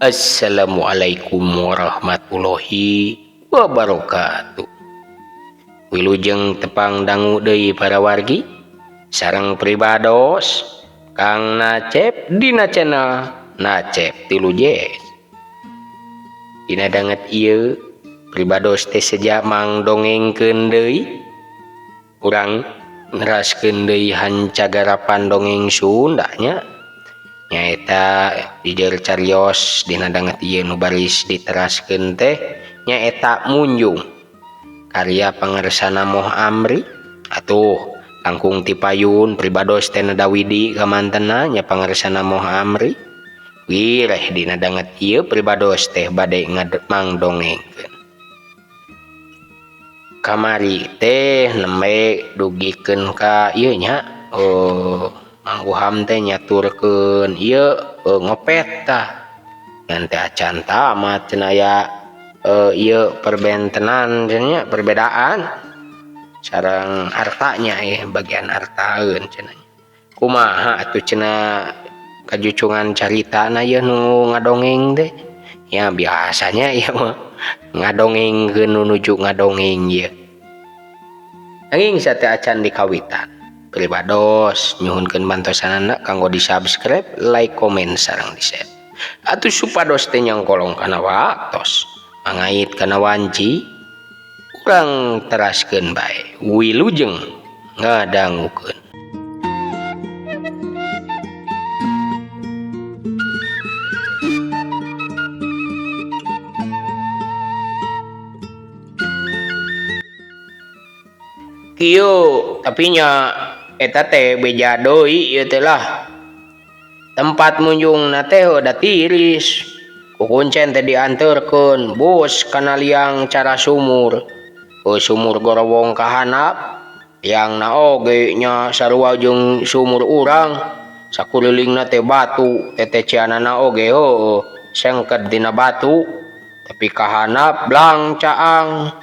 Assalamualaikum warahmatullahi wabarakatuh. Wilujeng tepang dangu deui para wargi sareng pribados Kang Nacep dina channel Nacep Tilu Jes. Dina danget ieu pribados teh seja mang dongengkeun deui urang neraskeun deui hancagarapan dongeng Sunda nya. Nyaeta dijer carios dina danget ieu nu baris diteraskeun teh nyaeta Munjung karya pangaresana Moh Amri. Atuh langkung ti payun pribados teh nadawidi kamantena nya pangaresana Moh Amri. Wireh dina danget ieu pribados teh bade ngademang dongengkeun. Kamari teh nembe dugikeun ka ieu nya Mang Uham teh nyaturkeun ieu ngopet tah ngan teh acan tamat cenah aya ieu perbentenan cenah perbedaan sareng hartanya bagian hartaeun cenah. Kumaha atuh cenah kajucungan caritana ieu nu ngadongeng teh? Ya biasanya ieu mah ngadongengkeun nu nuju ngadongeng ieu. Nanging sateu acan dikawitan pribados nyuhunkeun bantosanana kanggo di-subscribe, like, komen sareng di-share. Atuh supados teh nyangkolong kana waktos mangait kana wanci urang teraskeun bae wilujeng ngadangukeun. Kieu tapi nya eta teh beja deui ieu teh lah. Tempat munjungna teh da tiris. Ku kuncen teh dianterkeun bus kana liang cara sumur. Sumur gorowong kahanap liangna oge nya sarua jeung sumur urang. Sakulilingna teh batu, teteceanana oge sengket dina batu. Tapi kahanap blang caang.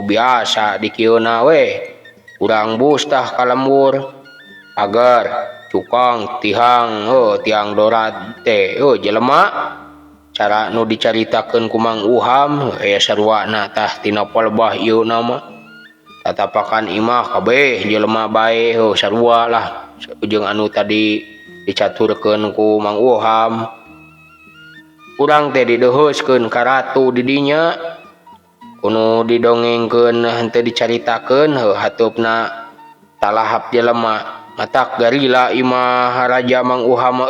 Biasa di kieuna we. Urang bus tah kalembur agar cukang tihang tiang dorat teh jelema cara nu dicaritakeun ku Mang Uham saruana tah tina palebah ieu nama tatapakan imah kabeh jelema bae sarua lah jeung anu tadi dicaturkeun ku Mang Uham. Urang teh dideheuskeun ka ratu di dinya kuno didongengkeun henteu dicaritakeun hateupna talahap jelema matak garila imah raja Mang Uham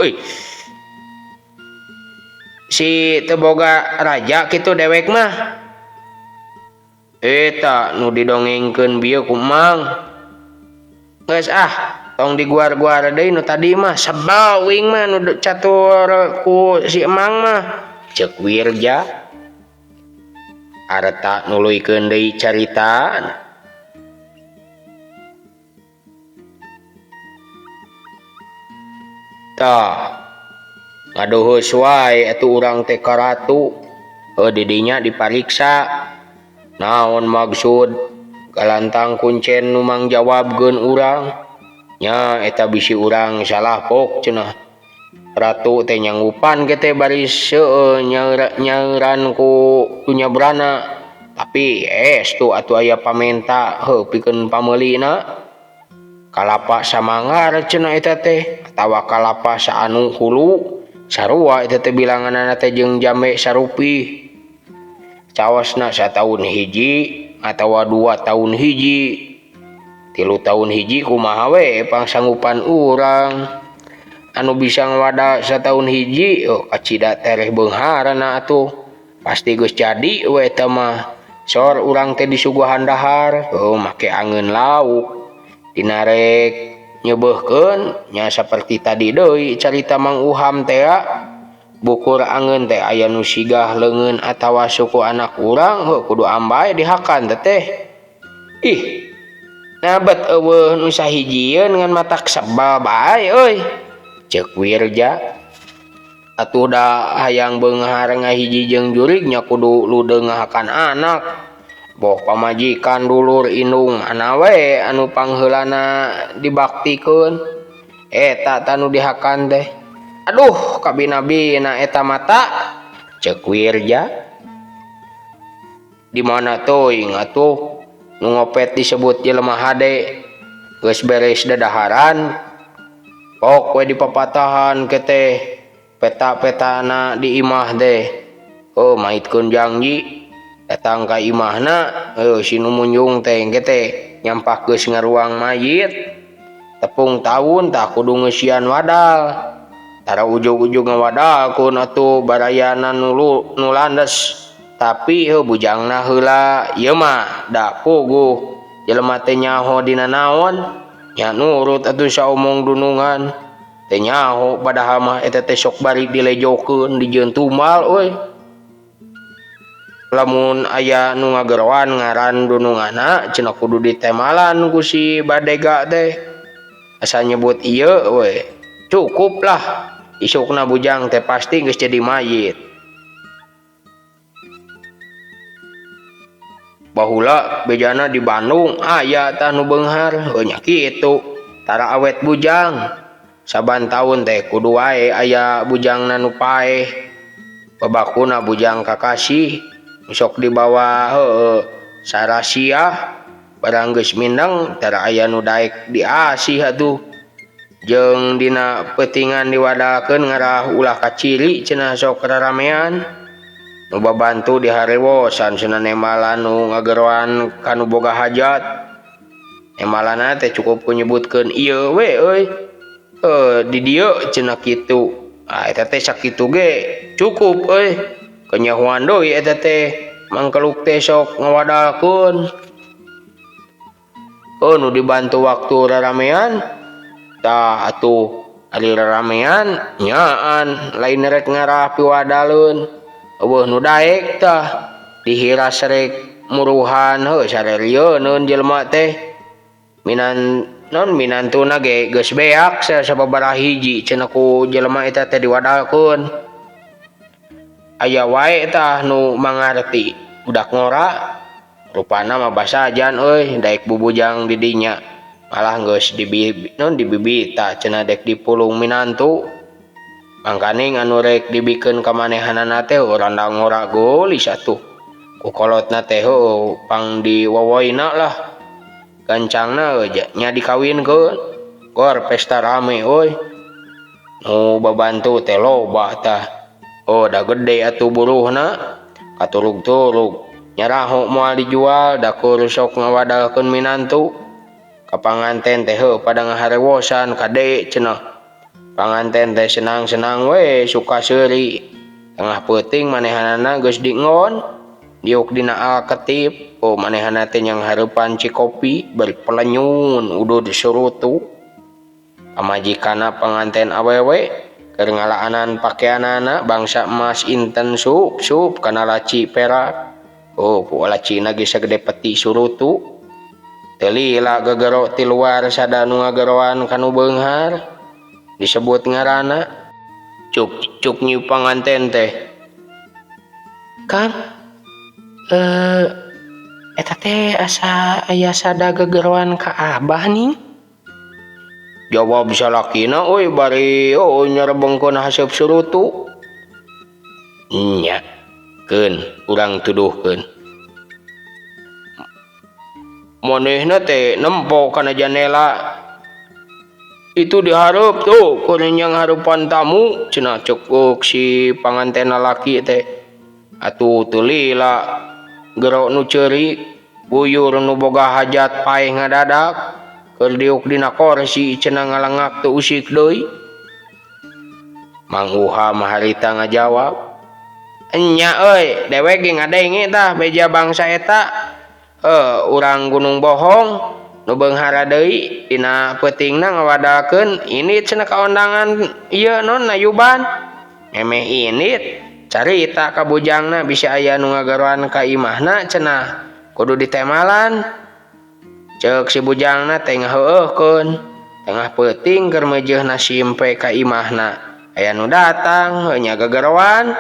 si teu boga raja kitu dewek mah eta nu didongengkeun bieu ku Mang. Geus tong diguar-guar deui nu tadi mah sabawing mah nu catur ku si Emang mah ceuk Wirja. Areta nuluykeun deui carita. Tah ngadoheus wae atuh urang teh ka ratu. Di dinya dipariksa naon maksud galantang kuncen nu mangjawabkeun urang. Nya eta bisi urang salah pok cenah. Ratu teh nyanggupan ge teh baris nyauran ku nyabrana tapi estu atuh aya pamenta pikeun pameulina kalapa samangar cenah eta teh atawa kalapa saanu hulu sarua eta teh bilanganna teh jeung jame sarupi caosna sataun hiji atawa 2 tahun hiji 3 tahun hiji kumaha we pangsanggupan urang. Anu bisa ngawada satahun hiji kacida tereh beungharana atuh pasti geus jadi we eta mah sor urang teh disuguhan dahar make angeun lauk dinarek nyebeuhkeun nya saperti tadi deui carita Mang Uham teh bukur angeun teh aya nu sigah leungeun atawa suku anak urang kudu ambae dihakan teh nabet eueuh nu sahijieun ngan matak sebal bae euy ceuk Wirja. Atuh da hayang beunghar ngahiji jeung jurig nya kudu ludeung ngahakan anak boh pamajikan dulur indung mana we anu pangheulana dibaktikeun eta tanu dihakan teh. Aduh kabina-bina eta mata Cek Wirja. Di mana teuing atuh nu ngopet disebut jelema hade geus beres dadaharan pok we di papatahan ke teh peta-petana di imah teh. Maitkeun janji datang ka imahna si nu munjung teh engke teh nyampak geus ngaruang mayit tepung tahun tak kudu ngeusian wadal tara ujug-ujug ngawadalkeun atuh barayana nu landes. Tapi bujangna heula ieu mah da puguh jelema teh nyaho dina naon nya nurut atuh saomong dunungan teh nyaho padahal mah eta teh sok bari dilejokeun dijieun tumal euy. Lamun aya nu ngageroan ngaran dununganna cenah kudu ditemalan ku si badega teh asa nyebut ieu we cukup lah isukna bujang teh pasti geus jadi mayit. Bahula bejana di Bandung aya tah nu beunghar nya kitu tara awet bujang saban taun teh kudu wae aya bujangna nu paeh babakuna bujang Kakashi sok dibawa sarasia barang geus mindeng tara aya nu daek diasih atuh jeung dina peutingan diwadalkeun ngarah ulah kaciri cenah sok raramean nu babantu diharewosan cenah nemalan nu ngageroan kanu boga hajat. Nemalanna teh cukup ku nyebutkeun ieu we euy di dieu cenah kitu eta teh sakitu ge cukup euy kenyahoan deui eta teh mangkeluk teh sok ngawadalkeun. Nu dibantu waktu raramean tah atuh ari raramean nyaan lain rek ngarah piwadaleun eueuh nu daek tah dihiras rek muruhan sarerieun jelema teh minantuna ge geus beak sababaraha hiji cenah ku jelema eta teh diwadalkeun. Aya wae tah nu mangarti budak ngora rupana mah basajan euy daek bubujang di dinya malah geus dibibita cenah dek dipulung minantu. Mangkaning anu rek dibikeun ka manehanana teh randa ngora geulis atuh ku kolotna teh pang diwowoina lah gancangna nya dikawinkeun gor pesta rame euy nu babantu teh loba tah da gede atuh buruhna katurug-turug nyaraho moal dijual da keur sok ngawadalkeun minantu ka panganten teh pada ngaharewosan kade cenah. Panganten teh senang-senang we suka seuri tengah peuting manehanana geus dingon diuk dina alketip manehana teh nyang hareupan cikopi bari pelenyun udud surutu pamajikanna panganten awewe keur ngalaanan pakeanana bangsa emas inten sup kana laci perak lacina ge sagede peti surutu teu lila gegero ti luar sada nu ngageroan kanu beunghar disebut ngaranna cuk nyiu panganten teh Kang eta teh asa aya sada gegeroan ka Abah nih. Jawab salakina euy bari nyarebengkeun haseup surutu. Nya keun urang tuduhkeun manehna teh nempo kana janela itu dihareup tuh kuring yang harupan tamu cenah cekuk si panganten lalaki teh atuh teu lila gero nu ceurik buyur nu boga hajat paeh ngadadak keur diuk dina kursi cenah ngalengak teu usik deui. Mang Uha mah harita ngajawab enya euy dewek ge ngadenge tah beja bangsa eta urang Gunung Bohong nu beunghara deui dina peutingna ngawadalkeun ini cenah kaondangan ieu non nayuban memeh init carita ka bujangna bisa aya nu ngageroan ka imahna cenah kudu ditemalan ceuk si bujangna teh ngaheueuhkeun tengah peuting keur meujeuhna simpe ka imahna aya nu datang nya gageroan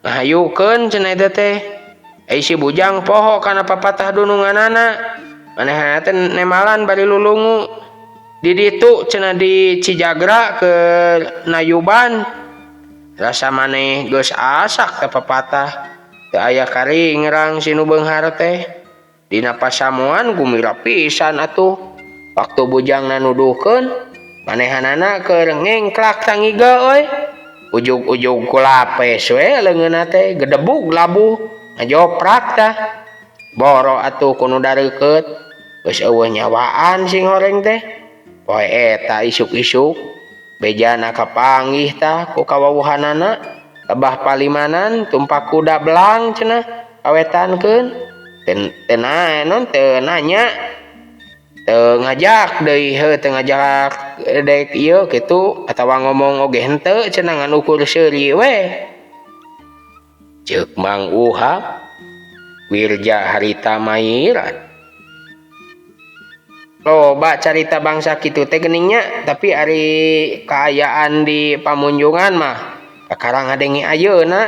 ngahayukeun cenah eta teh si bujang poho kana papatah dununganana manehna teh nemalan bari lulungu di ditu cenah di Cijagra ke Nayuban rasa maneh geus asak teh pepatah teu aya kari ngerang si nu beunghar teh dina pasamuan gumira pisan atuh waktu bujangna nuduhkeun manehanana keur ngengklak tangiga euy ujug-ujug ku lapes we leungeunna teh gedebug labuh ngajoprak tah boro atuh ku nu dareukeut geus eueuh nyawaan sing horeng teh poe eta isuk-isuk bejana kapanggih tah ku kawawuhanana lebah palimanan tumpak kuda belang cenah awetankeun teu nanya teu ngajak deui teu ngajak dek ieu kitu atawa ngomong oge henteu cenah ngan ukur seuri we ceuk Mang Uhab wirja harita mairan loba carita bangsa kitu teh geningnya tapi ari kaayaan di pamunjungan mah kakarang ngadenge ayeuna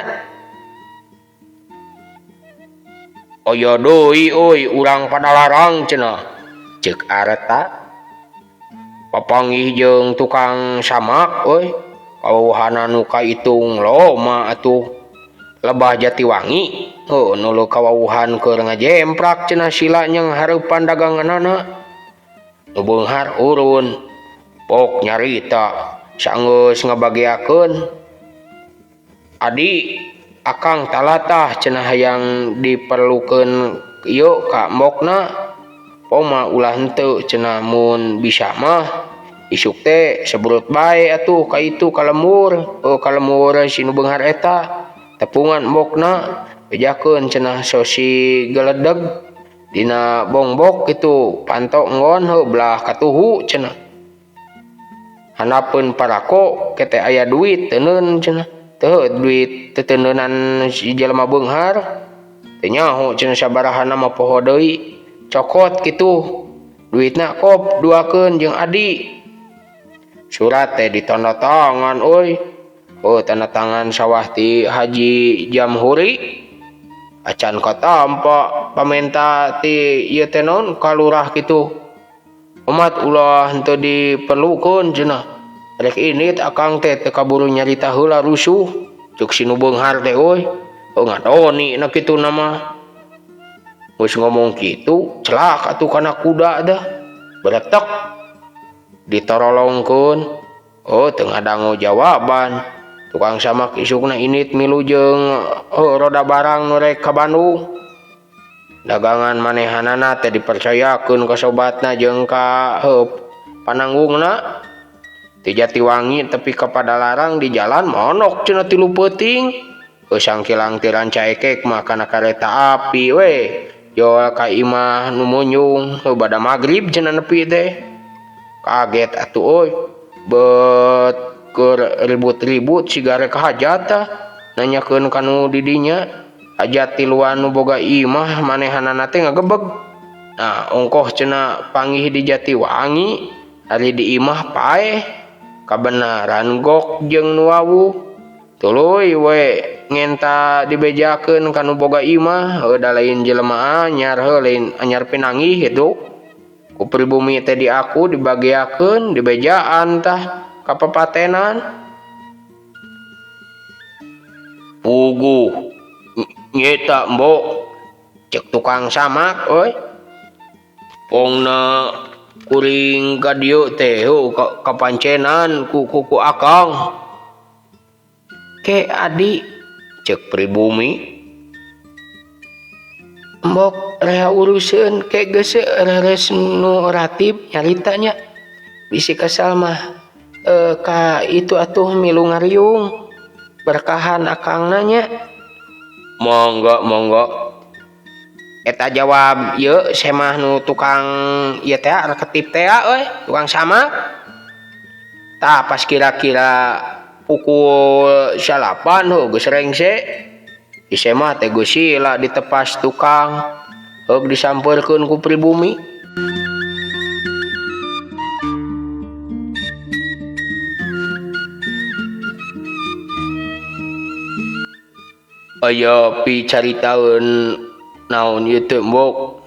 aya deui euy urang padalarang cenah ceuk Arta papanggih jeung tukang samak euy kawuhana nu kaitung loma atuh lebah Jatiwangi nu kawuhan keur ngajemprak cenah sila nyang hareupan daganganana nu beunghar urun pok nyarita saenggeus ngabagiakeun adi akang talatah cenah hayang diperlukeun ieu ka embokna poma ulah henteu cenah mun bisa mah isuk teh sebrut bae atuh ka itu kalemur kalemur si nu beunghar eta tepungan embokna bejakeun cenah sosi geledeg dina bongbok kitu pantok nggon belah katuhu cenah hanapeun parako kete aya duit teuneun cenah teu duit teteuneunan si jalma beunghar teu nyaho cenah sabaraha mah poho deui cokot kitu duitna kop duakeun jeung adi surat teh ditanda tangan euy tanda tangan sawah ti Haji Jamhuri acan katampa pamenta ti ieu teh naon kalurah kitu umat ulah henteu diperlukeun cenah rek init akang teh teu kaburu nyarita heula rusuh ceuk si nu beunghar teh euy ngadoni na kitu mah geus ngomong kitu celak atuh kana kuda dah beretek ditorolongkeun teu ngadangu jawaban tukang samak isukna init milu jeung roda barang nu rek ka Bandung dagangan manehanana teh dipercayakeun ka sobatna jeung ka pananggungna ti Jatiwangi tepi ka Padalarang di jalan monok cenah 3 peuting sangkilang ti ranca ekek mah kana kareta api we joal ka imah nu munjung bada magrib cenah nepi teh kaget atuh euy bet keur ribut-ribut sigare ka hajat tah nanyakeun kanu didinya hajat tiluan nu boga imah manehanana teh ngagebeg nah ongkoh cenah panggih di Jatiwangi hari di imah paeh kabenaran gok jeung nu wawuh tuluy we ngenta dibejakeun kanu boga imah da lain jelema anyar lain anyar pinanggih itu ku pribumi teh di aku dibagiakeun dibejaan tah kapepatenan puguh nyeta mbok cek tukang samak euy pongna kuring ka dieu teh kapancenan ku akang ke adi cek pribumi mbok rea uruseun ke geus reres nu ratib nyaritanya bisi kesal mah ka itu atuh milu ngariung berkahan akang nanya monggo eta jawab ieu semah nu tukang ieu teh ketip teh euy tukang samak tah pas kira-kira pukul 8 geus rengse ise mah teh geus sila ditepas tukang heug disampeurkeun ku pribumi aya picaritaeun naon ieu teh mbok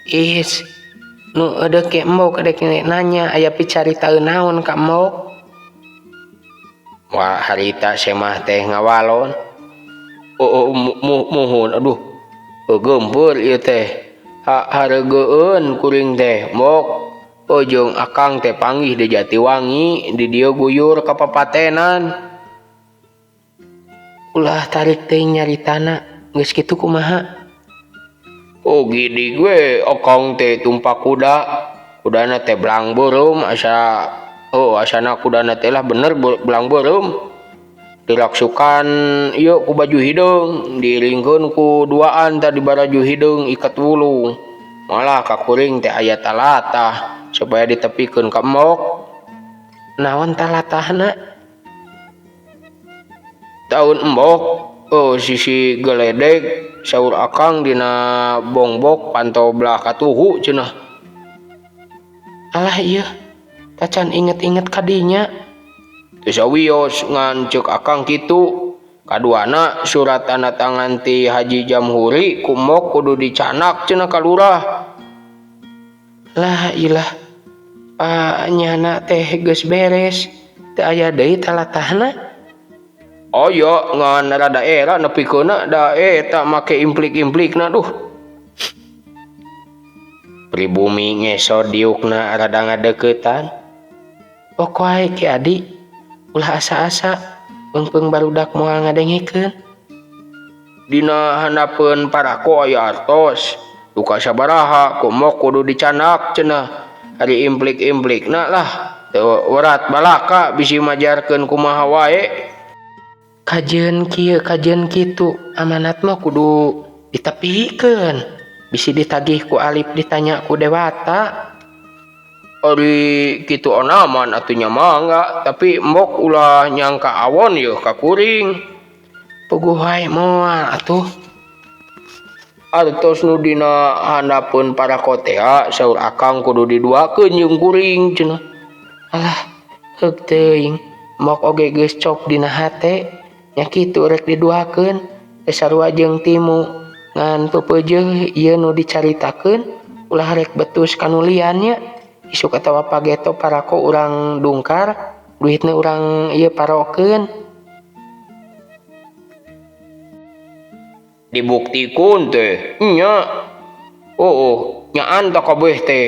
is nu eudeuh ke mbok dek nanya aya picaritaeun naon ka mbok Wah harita semah teh ngawalon. Muhun aduh gempur ieu teh hareugeun kuring teh mok jeung akang teh panggih di Jatiwangi di dieu guyur ka papatenan. Ulah tarik teuing nyaritana geus kitu kumaha? Gini gue akang teh tumpak kudana teh belang beureum asana kudana teh lah bener belang beureum. Dilaksukan ieu ku baju hideung diiringkeun ku duaan tadi baraju hideung ikat wulu. Malah ka kuring teh aya talatah supaya ditepikeun ka embok. Naon talatahna? Taun embok sisi geledek saur akang dina bongbok pantau belah katuhu cenah. Alah ieu tacan inget-inget kadinya. Geus sawios ngan ceuk akang kitu. Kaduana surat tanda tangan ti Haji Jamhuri ku embok kudu dicanak cenah ka lurah. Lah ilah nyana teh geus beres teu aya deui talatahna. Aya ngan rada era nepikeunna da eta make implik-implikna duh. Pribumi ngesot diukna rada ngadeuketan. Pokoe Ki Adi ulah asa-asa beungpeung barudak moal ngadengikeun. Dina handapeun parako aya artos duka sabaraha ku embok kudu dicanak cenah. Ari implik-implikna lah teu werat balaka bisi majarkeun kumaha wae. Kajeun kieu kajeun kitu amanat mah kudu ditepikeun bisi ditagih ku Alip ditanya ku Dewata. Ari kitu onaman atunya mangga tapi embok ulah nyangka awon yeuh ka kuring. Puguh wae moal atuh. Artos nu dina handapeun parako teh saur akang kudu diduakeun jeung kuring cenah. Alah heug teuing embok oge geus cok dina hate nya kitu rek diduakeun teh sarua jeung timu ngan peupeujeuh ieu nu dicaritakeun ulah rek betus kanulian nya. Isuk atawa pageto parako urang dungkar duitna urang ieu parokeun. Dibuktikeun teh nya. Nyaan tah kabeh teh.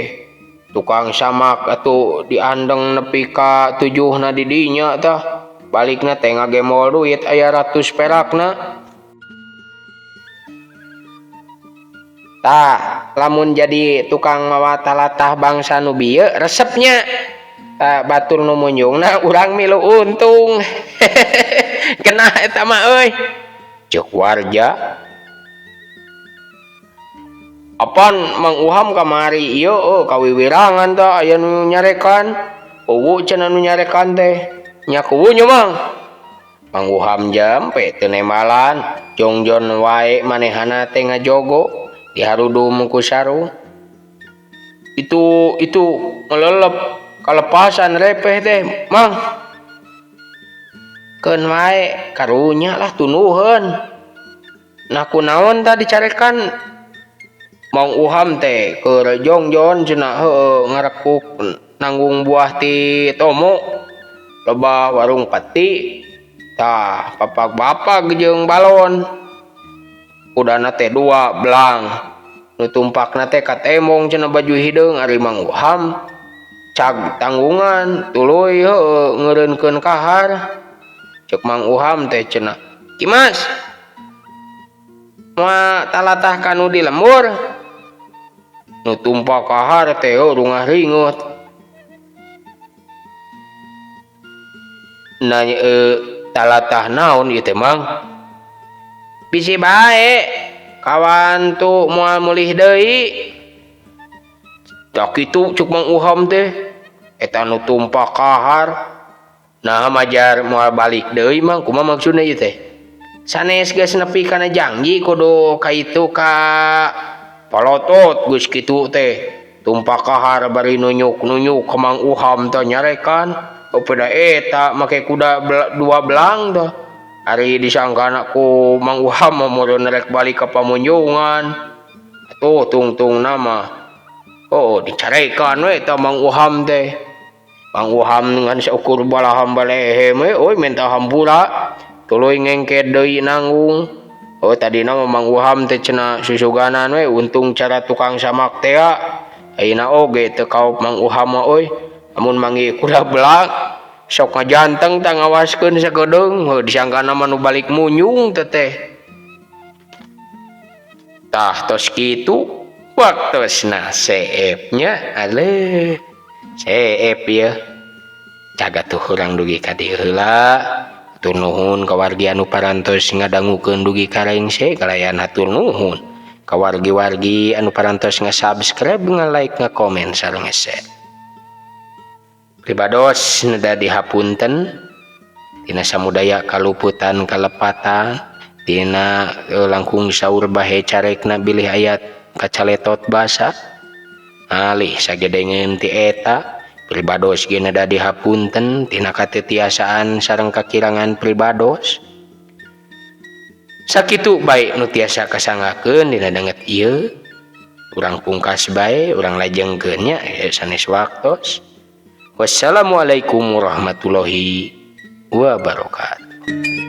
Tukang samak atuh diandeng nepi ka 7 di dinya tah. Balikna teh ngagemol duit aya 100 perakna. Tah lamun jadi tukang mawa talatah bangsa nu bieu resepnya tah batur nu munjungna urang milu untung. Kenah eta mah euy ceuk warja. Apan Mang Uham kamari ieu kawiwirangan tah aya nu nyarekan. Eueuh cenah nu nyarekan teh nya kuwu nya Mang. Mang Uham jampe teu nembalan jongjon wae manehana teh ngajogo diharudum ku sarung. Itu ngelelep kalepasan repeh teh Mang. Keun wae karunya lah tunuheun. Nah kunaon tah dicarekan Mang Uham teh keur jongjon cenah heueuh ngarekuk nanggung buah ti tomo loba warung peti tah papag-bapag jeung balon. Udana teh 2 belang nu tumpakna teh katemong cenah baju hideung ari Mang Uham cag tanggungan tuluy heueuh ngeureunkeun kahar. Ceuk Mang Uham teh cenah, "Kimas moal talatah kanu di lembur?" Nu tumpak kahar teh rungah ringeut. Nanya talatah naon ieu teh Mang? Bisi bae kawan tu moal mulih deui. Tak kitu cuk Mang Uham teh eta nu tumpak kahar. Nah majar moal balik deui Mang kumaha maksudna ieu teh? Sanes geus nepi kana janji kudu kaitu ka palotot geus kitu teh tumpak kahar bari nunyuk-nunyuk ka Mang Uham teh nyarekan pada eta make kuda 2 belang teh. Ari disangkana ku Mang Uham meureun rek balik ka pamunjungan. Atuh tungtung nama dicarekan we tah Mang Uham teh. Mang Uham dengan seukur balaham balehem minta hampura tuluy ngengket deui nanggung. Tadina Mang Uham teh cenah susuganan untung cara tukang samak teh ayeuna oge teu kaop Mang Uham amun manggih kuda belang sok ngajanteng tah ngawaskeun sakedeung disangkana mah nu balik munyung teh. Tah tos kitu waktosna seepnya aleh seep ya jaga tuh urang dugi ka dieu heula. Hatur nuhun ka wargi anu parantos ngadangukeun dugi ka rengse kalayan hatur nuhun ka wargi-wargi anu parantos nge-subscribe nge-like nge-komen sareng nge-share. Pribados neda dihapunten tina samudaya kaluputan kalepatan tina langkung saur bahe carekna bilih ayat kacaletot basa alih sagedengeun ti eta. Pribados ge neda dihapunten tina katetiasaan sareng kakirangan pribados. Sakitu bae nu tiasa kasangakeun dina danget ieu urang pungkas bae urang lajengkeun nya sanes waktos. Wassalamualaikum warahmatullahi wabarakatuh.